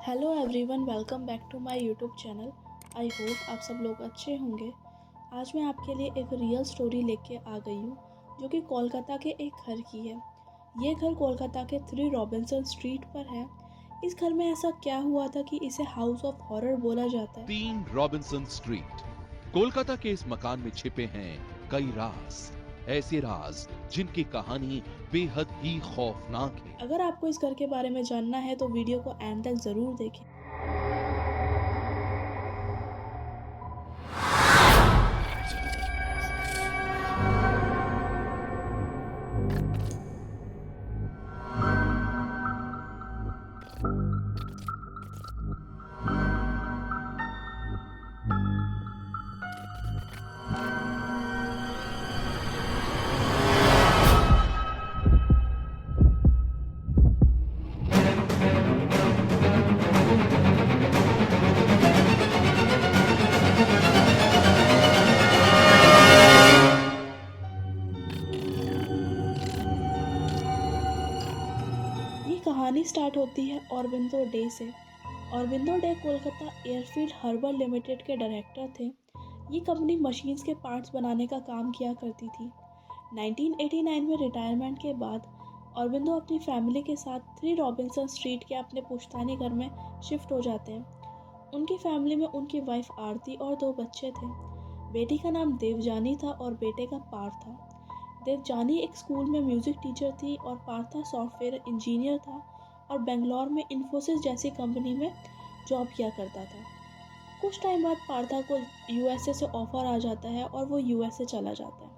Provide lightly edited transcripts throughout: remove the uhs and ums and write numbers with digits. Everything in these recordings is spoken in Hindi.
Hello everyone, welcome back to my YouTube channel. I hope आप सब लोग अच्छे होंगे। आज मैं आपके लिए एक रियल स्टोरी लेके आ गई हूँ जो कि कोलकाता के एक घर की है। ये घर कोलकाता के 3 रॉबिन्सन स्ट्रीट पर है। इस घर में ऐसा क्या हुआ था कि इसे हाउस ऑफ हॉरर बोला जाता है। 3 रॉबिन्सन स्ट्रीट कोलकाता के इस मकान में छिपे हैं कई राज, ऐसे राज जिनकी कहानी बेहद ही खौफनाक है। अगर आपको इस घर के बारे में जानना है तो वीडियो को एंड तक ज़रूर देखें। ये कहानी स्टार्ट होती है औरबिंदो डे से। Aurobindo De Kolkata airfield harbour limited के डायरेक्टर थे। ये कंपनी मशीन्स के पार्ट्स बनाने का काम किया करती थी। 1989 में रिटायरमेंट के बाद औरबिंदो अपनी फैमिली के साथ 3 रॉबिन्सन स्ट्रीट के अपने पुश्तैनी घर में शिफ्ट हो जाते हैं। उनकी फैमिली में उनकी वाइफ आरती और 2 बच्चे थे। बेटी का नाम देवजानी था और बेटे का पार्थ था। देवजानी एक स्कूल में म्यूज़िक टीचर थी और पार्था सॉफ्टवेयर इंजीनियर था और बेंगलोर में इन्फोसिस जैसी कंपनी में जॉब किया करता था। कुछ टाइम बाद पार्था को यूएसए से ऑफ़र आ जाता है और वो यूएसए चला जाता है।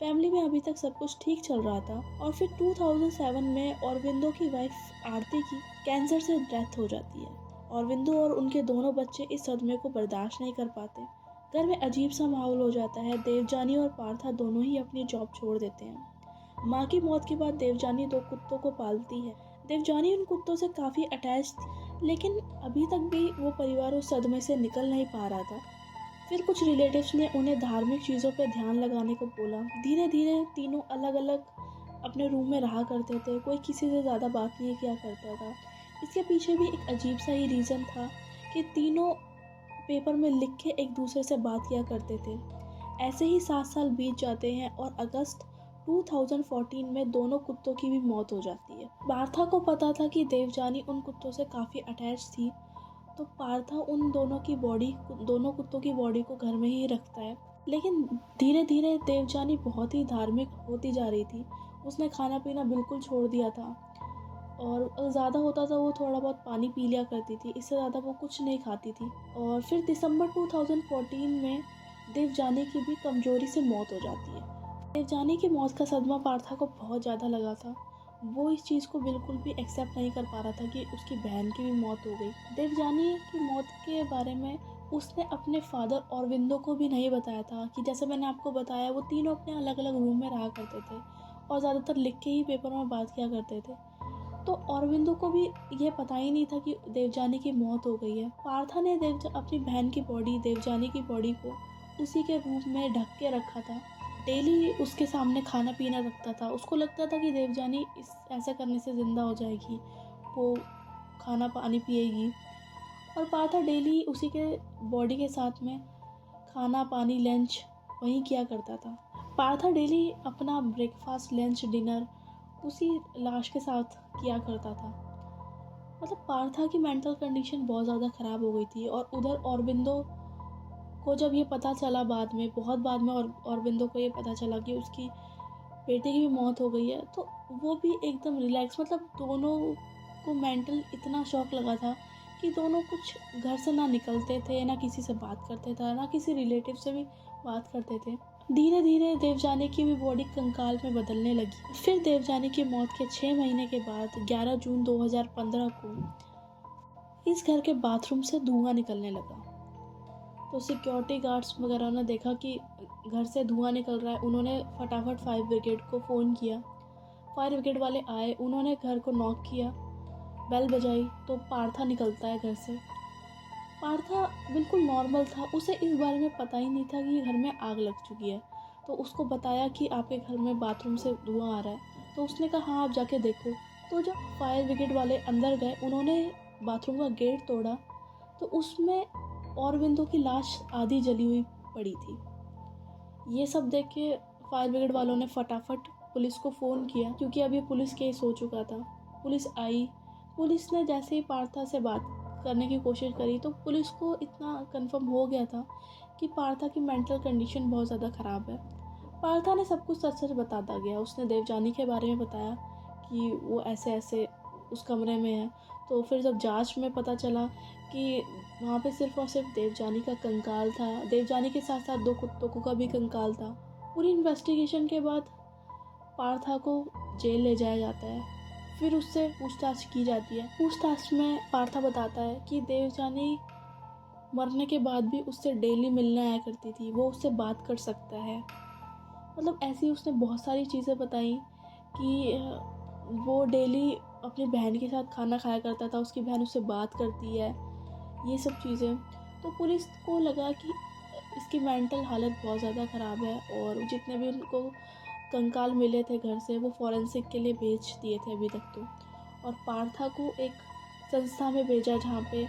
फैमिली में अभी तक सब कुछ ठीक चल रहा था और फिर 2007 में औरबिंदो की वाइफ आरती की कैंसर से डेथ हो जाती है। औरबिंदो और उनके दोनों बच्चे इस सदमे को बर्दाश्त नहीं कर पाते। घर में अजीब सा माहौल हो जाता है। देवजानी और पार्था दोनों ही अपनी जॉब छोड़ देते हैं। माँ की मौत के बाद देवजानी 2 कुत्तों को पालती है। देवजानी उन कुत्तों से काफ़ी अटैच थी, लेकिन अभी तक भी वो परिवार उस सदमे से निकल नहीं पा रहा था। फिर कुछ रिलेटिव्स ने उन्हें धार्मिक चीज़ों पर ध्यान लगाने को बोला। धीरे धीरे तीनों अलग अलग अपने रूम में रहा करते थे। कोई किसी से ज़्यादा बात नहीं किया करता था। इसके पीछे भी एक अजीब सा ही रीज़न था कि तीनों पेपर में लिख के एक दूसरे से बात किया करते थे। ऐसे ही 7 साल बीत जाते हैं और अगस्त 2014 में दोनों कुत्तों की भी मौत हो जाती है। पार्था को पता था कि देवजानी उन कुत्तों से काफ़ी अटैच थी, तो पार्था उन दोनों कुत्तों की बॉडी को घर में ही रखता है। लेकिन धीरे धीरे देवजानी बहुत ही धार्मिक होती जा रही थी। उसने खाना पीना बिल्कुल छोड़ दिया था और ज़्यादा होता था वो थोड़ा बहुत पानी पी लिया करती थी, इससे ज़्यादा वो कुछ नहीं खाती थी। और फिर दिसंबर 2014 में देवजानी की भी कमज़ोरी से मौत हो जाती है। देवजानी की मौत का सदमा पार्था को बहुत ज़्यादा लगा था। वो इस चीज़ को बिल्कुल भी एक्सेप्ट नहीं कर पा रहा था कि उसकी बहन की भी मौत हो गई। देवजानी की मौत के बारे में उसने अपने फादर औरबिंदो को भी नहीं बताया था। कि जैसे मैंने आपको बताया, वो तीनों अपने अलग अलग रूम में रहा करते थे और ज़्यादातर लिख के ही पेपर में बात किया करते थे। तो औरबिंदो को भी ये पता ही नहीं था कि देवजानी की मौत हो गई है। पार्था ने अपनी बहन की बॉडी, देवजानी की बॉडी को उसी के रूम में ढक के रखा था। डेली उसके सामने खाना पीना रखता था। उसको लगता था कि देवजानी ऐसा करने से ज़िंदा हो जाएगी, वो खाना पानी पिएगी। और पार्था डेली उसी के बॉडी के साथ में खाना पानी लंच वहीं किया करता था। पार्था डेली अपना ब्रेकफास्ट लंच डिनर उसी लाश के साथ किया करता था। मतलब पार्था की मेंटल कंडीशन बहुत ज़्यादा ख़राब हो गई थी। और उधर औरबिंदो को जब ये पता चला बाद में, बहुत बाद में औरबिंदो को ये पता चला कि उसकी बेटे की भी मौत हो गई है, तो वो भी एकदम रिलैक्स, मतलब दोनों को मेंटल इतना शॉक लगा था कि दोनों कुछ घर से ना निकलते थे, ना किसी से बात करते थे, ना किसी रिलेटिव से भी बात करते थे। धीरे धीरे देवजानी की भी बॉडी कंकाल में बदलने लगी। फिर देवजानी की मौत के 6 महीने के बाद 11 जून 2015 को इस घर के बाथरूम से धुआं निकलने लगा। तो सिक्योरिटी गार्ड्स वगैरह ने देखा कि घर से धुआं निकल रहा है। उन्होंने फटाफट फायर ब्रिगेड को फ़ोन किया। फायर ब्रिगेड वाले आए, उन्होंने घर को नॉक किया, बेल बजाई, तो पार्था निकलता है घर से। पार्था बिल्कुल नॉर्मल था। उसे इस बारे में पता ही नहीं था कि घर में आग लग चुकी है। तो उसको बताया कि आपके घर में बाथरूम से धुआं आ रहा है। तो उसने कहा हाँ आप जाके देखो। तो जब फायर ब्रिगेड वाले अंदर गए, उन्होंने बाथरूम का गेट तोड़ा तो उसमें औरबिंदो की लाश आधी जली हुई पड़ी थी। ये सब देख के फायर ब्रिगेड वालों ने फटाफट पुलिस को फ़ोन किया, क्योंकि अब ये पुलिस केस हो चुका था। पुलिस आई, पुलिस ने जैसे ही पार्था से बात करने की कोशिश करी तो पुलिस को इतना कंफर्म हो गया था कि पार्था की मेंटल कंडीशन बहुत ज़्यादा ख़राब है। पार्था ने सब कुछ सच सच बताता गया। उसने देवजानी के बारे में बताया कि वो ऐसे ऐसे उस कमरे में है। तो फिर जब जांच में पता चला कि वहाँ पे सिर्फ और सिर्फ देवजानी का कंकाल था, देवजानी के साथ साथ 2 कुत्तों का भी कंकाल था। पूरी इन्वेस्टिगेशन के बाद पार्था को जेल ले जाया जाता है। फिर उससे पूछताछ की जाती है। पूछताछ में पार्था बताता है कि देवजानी मरने के बाद भी उससे डेली मिलने आया करती थी, वो उससे बात कर सकता है। मतलब ऐसी उसने बहुत सारी चीज़ें बताई कि वो डेली अपनी बहन के साथ खाना खाया करता था, उसकी बहन उससे बात करती है, ये सब चीज़ें। तो पुलिस को लगा कि इसकी मेंटल हालत बहुत ज़्यादा ख़राब है और जितने भी उनको कंकाल मिले थे घर से वो फॉरेंसिक के लिए भेज दिए थे अभी तक तो। और पार्था को एक संस्था में भेजा जहाँ पे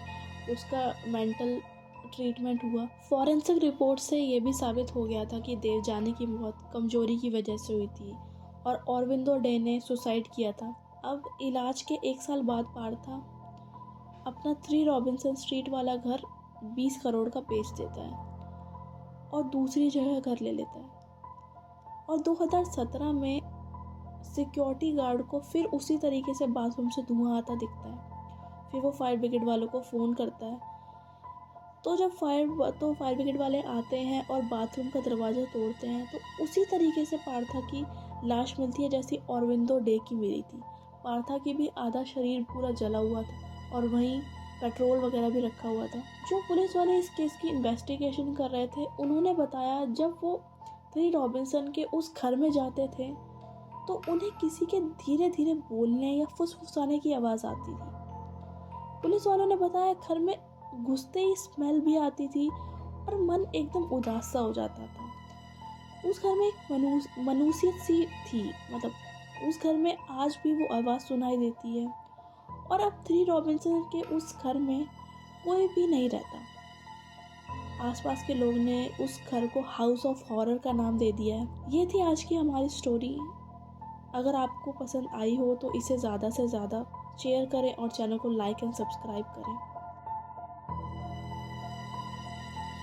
उसका मेंटल ट्रीटमेंट हुआ। फॉरेंसिक रिपोर्ट से ये भी साबित हो गया था कि देवजानी की मौत कमजोरी की वजह से हुई थी और ऑरबिंदो डे ने सुसाइड किया था। अब इलाज के 1 साल बाद पार्था अपना 3 रॉबिन्सन स्ट्रीट वाला घर 20 करोड़ का बेच देता है और दूसरी जगह घर ले लेता है। और 2017 में सिक्योरिटी गार्ड को फिर उसी तरीके से बाथरूम से धुआं आता दिखता है। फिर वो फायर ब्रिगेड वालों को फ़ोन करता है। तो जब फायर ब्रिगेड वाले आते हैं और बाथरूम का दरवाज़ा तोड़ते हैं तो उसी तरीके से पार्था की लाश मिलती है जैसी ऑरबिंदो डे की मिली थी। पार्था की भी आधा शरीर पूरा जला हुआ था और वहीं पेट्रोल वगैरह भी रखा हुआ था। जो पुलिस वाले इस केस की इन्वेस्टिगेशन कर रहे थे उन्होंने बताया जब वो 3 रॉबिन्सन के उस घर में जाते थे तो उन्हें किसी के धीरे धीरे बोलने या फुसफुसाने की आवाज़ आती थी। पुलिस वालों ने बताया घर में घुसते ही स्मेल भी आती थी और मन एकदम उदास सा हो जाता था। उस घर में एक मनुष्यत सी थी, मतलब उस घर में आज भी वो आवाज़ सुनाई देती है। और अब 3 रॉबिन्सन के उस घर में कोई भी नहीं रहता। आसपास के लोग ने उस घर को हाउस ऑफ हॉरर का नाम दे दिया है। ये थी आज की हमारी स्टोरी। अगर आपको पसंद आई हो तो इसे ज़्यादा से ज़्यादा शेयर करें और चैनल को लाइक एंड सब्सक्राइब करें।